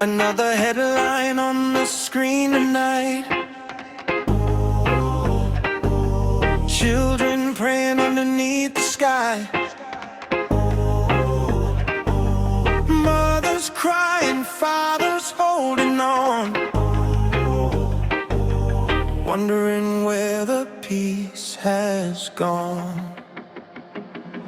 Another headline on the screen tonight. Children praying underneath the sky. Mothers crying, fathers holding on, wondering where the peace has gone.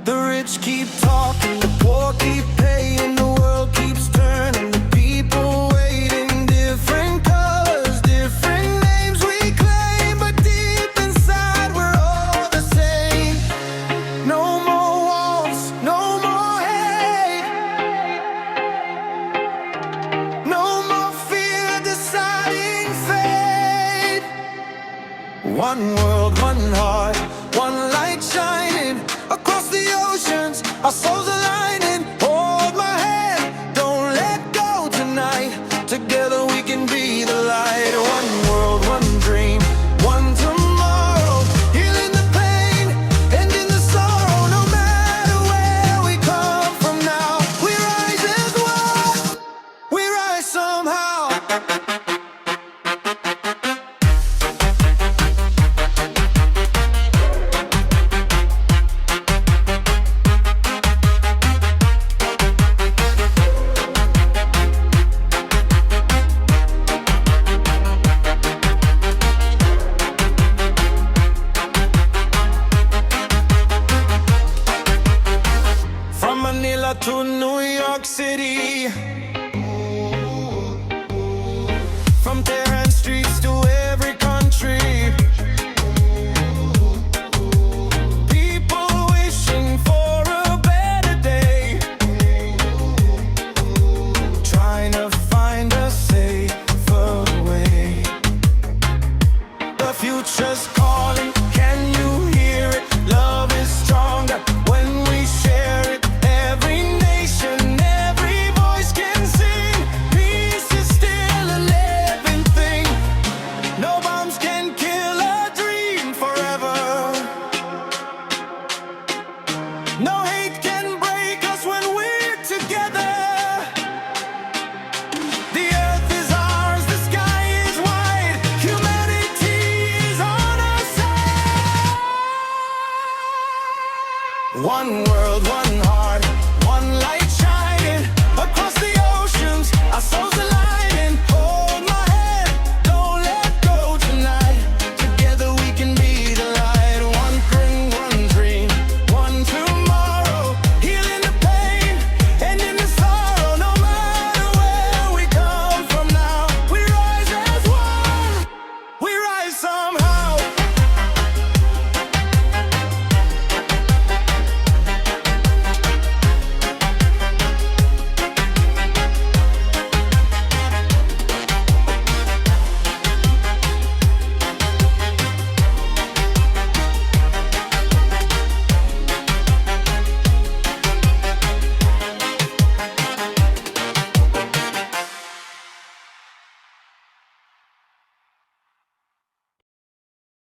The rich keep talking, the poor keep paying, the world keeps turning, the people waiting. Different colors, different names we claim, but deep inside we're all the same. No more wars, no more hate, no more fear deciding fate. One world, one heart, one light shining across the oceans, our souls aligning. Hold my hand, don't let go tonight. Together we can be the light. One world, one dream, one tomorrow. Healing the pain, ending the sorrow. No matter where we come from now, we rise as one, we rise somehow.